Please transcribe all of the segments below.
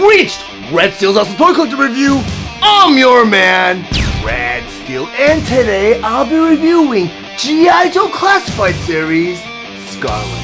reached Red Steel's Awesome Toy Collector Review. I'm your man, Red Steel, and today I'll be reviewing G.I. Joe Classified Series, Scarlet.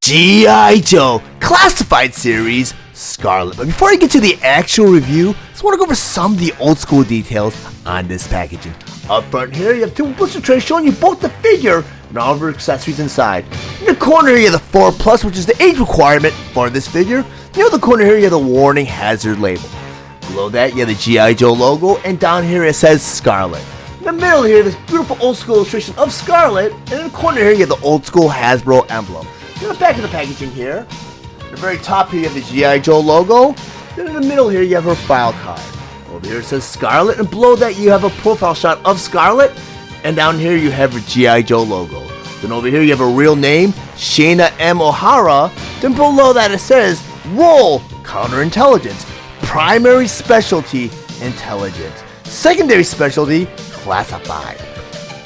G.I. Joe Classified Series, Scarlet. But before I get to the actual review, I just want to go over some of the old school details on this packaging. Up front here, you have two blister trays showing you both the figure and all of her accessories inside. In the corner here, you have the 4+, which is the age requirement for this figure. Near the corner here, you have the warning hazard label. Below that, you have the G.I. Joe logo, and down here it says Scarlet. In the middle here, this beautiful old school illustration of Scarlet, and in the corner here, you have the old school Hasbro emblem. In the back of the packaging here, at the very top here you have the G.I. Joe logo. Then in the middle here you have her file card. Over here it says Scarlet, and below that you have a profile shot of Scarlet. And down here you have her G.I. Joe logo. Then over here you have a real name, Shayna M. O'Hara. Then below that it says Role, Counterintelligence. Primary Specialty, Intelligence. Secondary Specialty, Classified.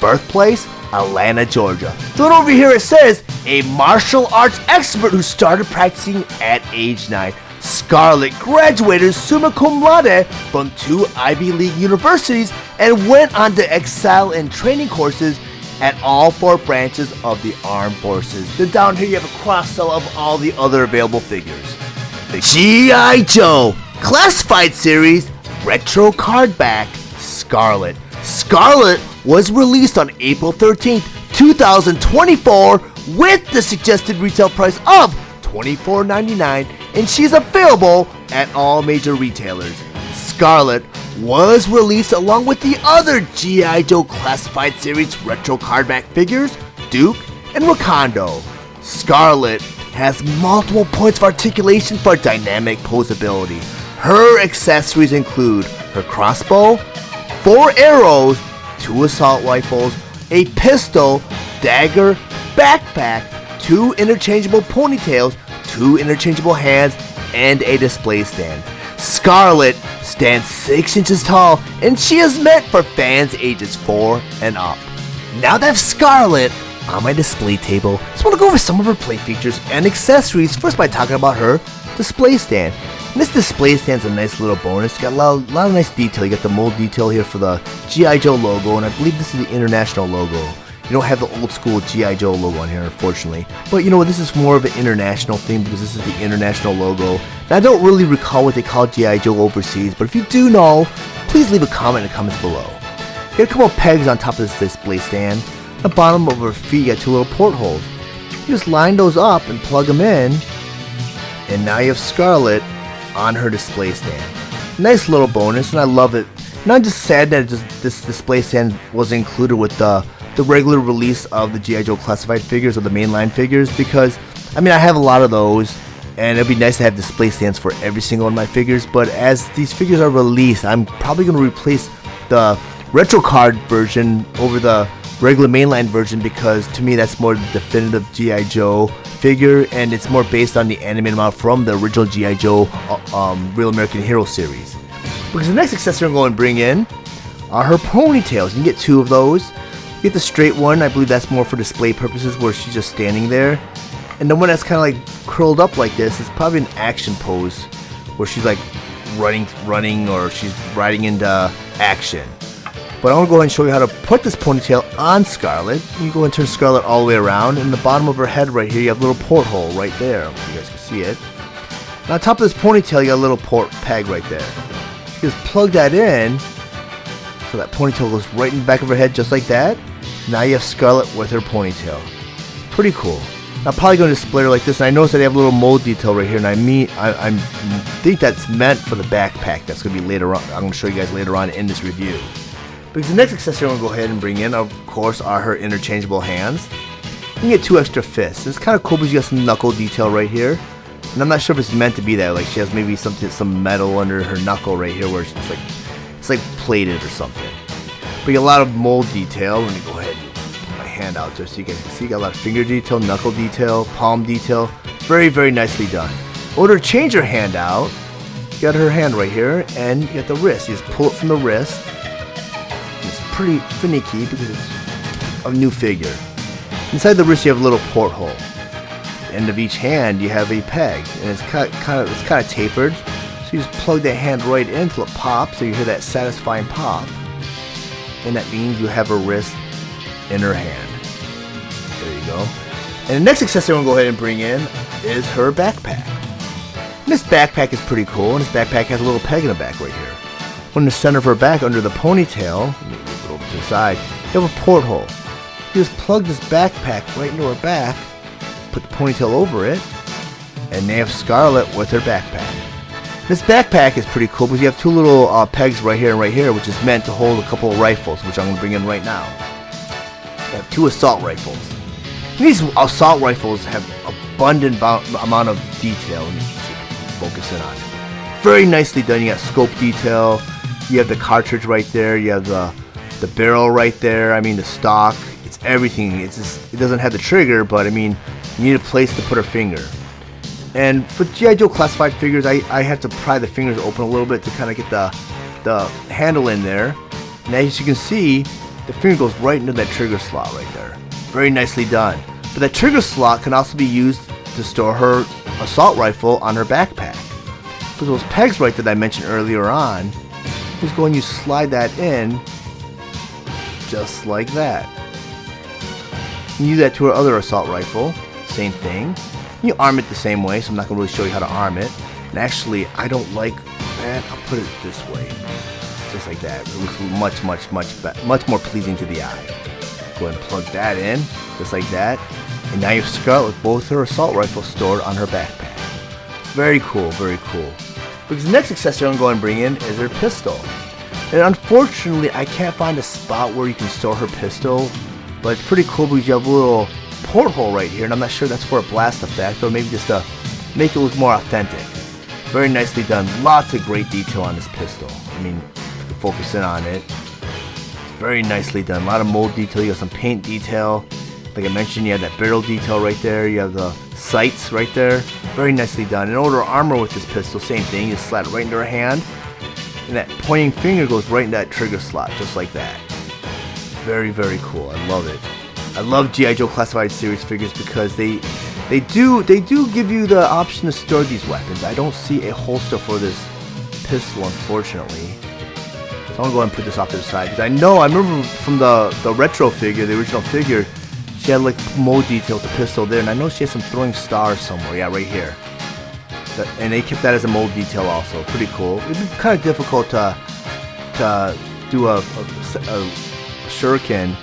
Birthplace, Atlanta, Georgia. Then over here it says a martial arts expert who started practicing at age 9. Scarlet graduated summa cum laude from 2 Ivy League universities and went on to excel in training courses at all 4 branches of the armed forces. Then down here you have a cross-sell of all the other available figures. The G.I. Joe Classified Series Retro Card Back, Scarlet. Scarlet was released on April 13th, 2024 with the suggested retail price of $24.99, and she's available at all major retailers. Scarlet was released along with the other G.I. Joe Classified Series retro cardback figures, Duke and Recondo. Scarlet has multiple points of articulation for dynamic posability. Her accessories include her crossbow, 4 arrows, 2 assault rifles, a pistol, dagger, backpack, 2 interchangeable ponytails, 2 interchangeable hands, and a display stand. Scarlet stands 6 inches tall, and she is meant for fans ages 4 and up. Now that I have Scarlet on my display table, I just want to go over some of her play features and accessories, first by talking about her display stand. And this display stand's a nice little bonus. You got a lot of nice detail. You got the mold detail here for the G.I. Joe logo, and I believe this is the international logo. You don't have the old school G.I. Joe logo on here, unfortunately. But you know what, this is more of an international thing because this is the international logo. And I don't really recall what they call G.I. Joe overseas, but if you do know, please leave a comment in the comments below. You got a couple of pegs on top of this display stand. At the bottom of her feet, you got 2 little portholes. You just line those up and plug them in, and now you have Scarlet on her display stand. Nice little bonus, and I love it. And I'm just sad that this display stand was included with the regular release of the G.I. Joe Classified figures, or the mainline figures, because I mean I have a lot of those, and it'd be nice to have display stands for every single one of my figures. But as these figures are released, I'm probably going to replace the retro card version over the regular mainline version, because to me that's more the definitive G.I. Joe figure, and it's more based on the animated model from the original G.I. Joe Real American Hero series. Because the next accessory I'm going to bring in are her ponytails. You can get 2 of those. You get the straight one, I believe that's more for display purposes, where she's just standing there. And the one that's kind of like curled up like this is probably an action pose, where she's like running, or she's riding into action. But I want to go ahead and show you how to put this ponytail on Scarlet. You go and turn Scarlet all the way around, and in the bottom of her head right here, you have a little porthole right there. If you guys can see it. And on top of this ponytail, you got a little port peg right there. You just plug that in, so that ponytail goes right in the back of her head, just like that. Now you have Scarlet with her ponytail. Pretty cool. I'm probably going to display her like this, and I noticed that they have a little mold detail right here, and I think that's meant for the backpack. That's going to be later on. I'm going to show you guys later on in this review. Because the next accessory I'm going to go ahead and bring in, of course, are her interchangeable hands. You can get 2 extra fists. It's kind of cool because you got some knuckle detail right here. And I'm not sure if it's meant to be that. Like she has maybe some metal under her knuckle right here, where it's like plated or something. But you get a lot of mold detail. Let me go ahead and put my hand out there so you guys can see. You got a lot of finger detail, knuckle detail, palm detail. Very, very nicely done. In order to change her hand out, you got her hand right here, and you got the wrist. You just pull it from the wrist. It's pretty finicky because it's a new figure. Inside the wrist, you have a little porthole. End of each hand, you have a peg, and it's kind of tapered. So you just plug that hand right in until it pops, so you hear that satisfying pop, and that means you have a wrist in her hand. There you go. And the next accessory I'm going to go ahead and bring in is her backpack. And this backpack is pretty cool, and this backpack has a little peg in the back right here. On the center of her back, under the ponytail, let me move it over to the side, you have a porthole. You just plug this backpack right into her back, put the ponytail over it, and they have Scarlet with her backpack. This backpack is pretty cool because you have two little pegs right here and right here, which is meant to hold a couple of rifles, which I'm going to bring in right now. I have two assault rifles. And these assault rifles have abundant amount of detail, and you can focus in on it. Very nicely done. You got scope detail. You have the cartridge right there. You have the barrel right there. I mean the stock. It's everything. It's just, it doesn't have the trigger, but I mean you need a place to put her finger. And for G.I. Joe classified figures, I have to pry the fingers open a little bit to kind of get the handle in there. And as you can see, the finger goes right into that trigger slot right there. Very nicely done. But that trigger slot can also be used to store her assault rifle on her backpack. So those pegs right that I mentioned earlier on, just go and you slide that in, just like that. You use that to her other assault rifle, same thing. You arm it the same way, so I'm not going to really show you how to arm it. And actually, I don't like that. I'll put it this way, just like that. It looks much more pleasing to the eye. Go ahead and plug that in, just like that. And now you have Scarlet with both her assault rifles stored on her backpack. Very cool, very cool. Because the next accessory I'm going to bring in is her pistol. And unfortunately, I can't find a spot where you can store her pistol. But it's pretty cool because you have a little porthole right here, and I'm not sure that's for a blast effect or maybe just to make it look more authentic. Very nicely done. Lots of great detail on this pistol. I mean, if you focus in on it, very nicely done. A lot of mold detail. You have some paint detail. Like I mentioned, you have that barrel detail right there. You have the sights right there. Very nicely done. In order to armor with this pistol, same thing. You just slide it right into her hand, and that pointing finger goes right in that trigger slot, just like that. Very, very cool. I love it. I love G.I. Joe Classified Series figures because they do give you the option to store these weapons. I don't see a holster for this pistol, unfortunately. So I'm gonna go ahead and put this off to the side because I remember from the retro figure, the original figure, she had like mold detail with the pistol there, and I know she has some throwing stars somewhere. Yeah, right here. And they kept that as a mold detail also. Pretty cool. It'd be kind of difficult to do a shuriken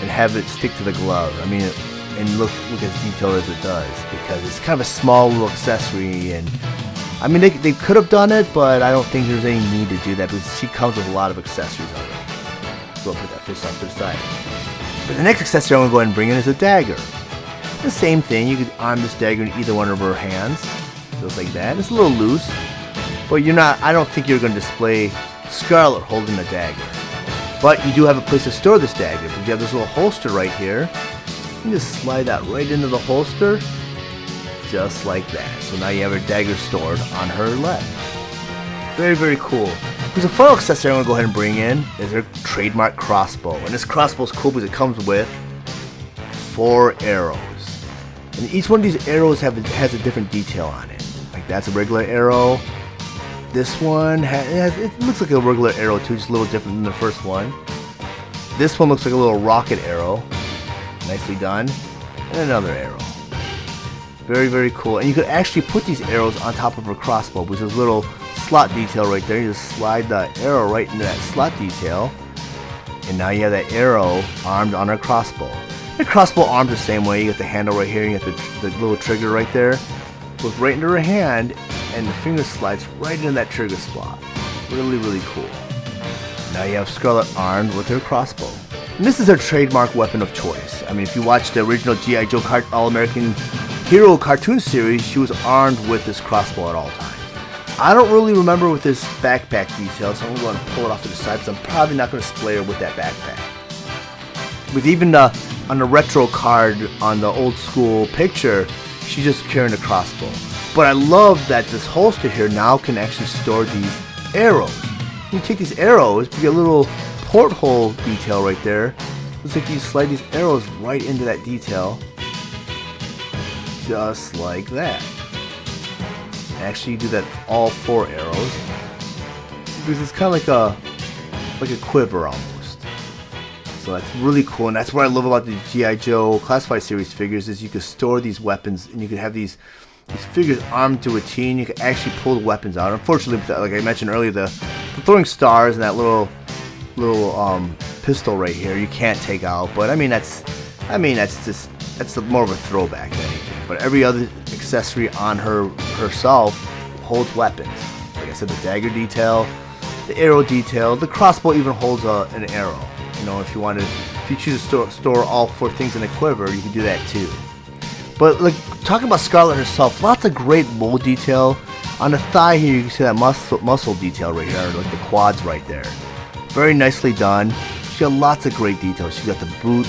and have it stick to the glove. I mean, and look as detailed as it does, because it's kind of a small little accessory. And I mean, they could have done it, but I don't think there's any need to do that because she comes with a lot of accessories already. So I'll put that fist off to the side. But the next accessory I'm going to go ahead and bring in is a dagger. The same thing. You could arm this dagger in either one of her hands, just like that. It's a little loose, but I don't think you're going to display Scarlet holding the dagger. But you do have a place to store this dagger, because you have this little holster right here. You can just slide that right into the holster, just like that. So now you have her dagger stored on her leg. Very, very cool. Because the final accessory I'm going to go ahead and bring in is her trademark crossbow. And this crossbow is cool because it comes with 4 arrows. And each one of these arrows has a different detail on it. Like that's a regular arrow. This one it looks like a regular arrow too, just a little different than the first one. This one looks like a little rocket arrow. Nicely done. And another arrow. Very, very cool. And you could actually put these arrows on top of her crossbow, because there's a little slot detail right there. You just slide the arrow right into that slot detail, and now you have that arrow armed on her crossbow. The crossbow arms the same way. You get the handle right here, you get the little trigger right there. Goes right into her hand, and the finger slides right into that trigger spot. Really, really cool. Now you have Scarlet armed with her crossbow. And this is her trademark weapon of choice. I mean, if you watch the original G.I. Joe All-American Hero cartoon series, she was armed with this crossbow at all times. I don't really remember with this backpack detail, so I'm going to pull it off to the side because I'm probably not going to display her with that backpack. With even on the retro card on the old school picture, she's just carrying a crossbow. But I love that this holster here now can actually store these arrows. You take these arrows, you get a little porthole detail right there. Looks like you slide these arrows right into that detail. Just like that. Actually, you do that with all 4 arrows. Because it's kind of like a quiver almost. So that's really cool, and that's what I love about the G.I. Joe Classified Series figures is you can store these weapons, and you can have these figures armed to a T, and you can actually pull the weapons out. Unfortunately, like I mentioned earlier, the throwing stars and that little pistol right here you can't take out. But I mean that's more of a throwback than anything. But every other accessory on herself holds weapons. Like I said, the dagger detail, the arrow detail, the crossbow even holds an arrow. You know, if you choose to store all 4 things in a quiver, you can do that too. But like talking about Scarlett herself, lots of great mold detail. On the thigh here, you can see that muscle detail right here, like the quads right there. Very nicely done. She got lots of great details. She got the boot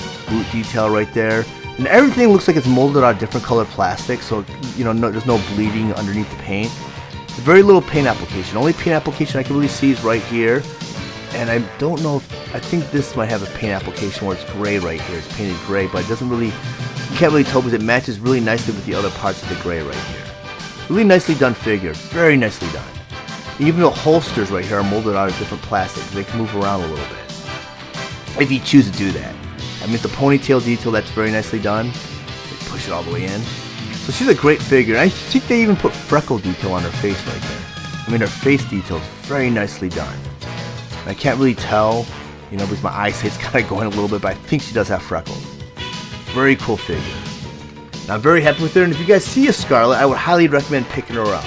detail right there. And everything looks like it's molded out of different colored plastic, so you know there's no bleeding underneath the paint. Very little paint application. Only paint application I can really see is right here. And I don't know I think this might have a paint application where it's gray right here. It's painted gray, but it doesn't really, you can't really tell because it matches really nicely with the other parts of the gray right here. Really nicely done figure. Very nicely done. Even the holsters right here are molded out of different plastics. They can move around a little bit if you choose to do that. I mean, the ponytail detail, that's very nicely done. They push it all the way in. So she's a great figure. I think they even put freckle detail on her face right there. I mean, her face detail is very nicely done. And I can't really tell, you know, because my eyesight's kind of going a little bit, but I think she does have freckles. Very cool figure. And I'm very happy with her, and if you guys see a Scarlett, I would highly recommend picking her up.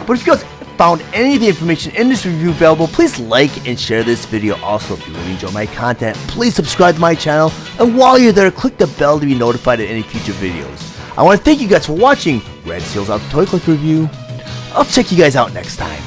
But if you guys found any of the information in this review valuable, please like and share this video. Also, if you really enjoy my content, please subscribe to my channel, and while you're there, click the bell to be notified of any future videos. I want to thank you guys for watching Red Seals Out Toy Collector Review. I'll check you guys out next time.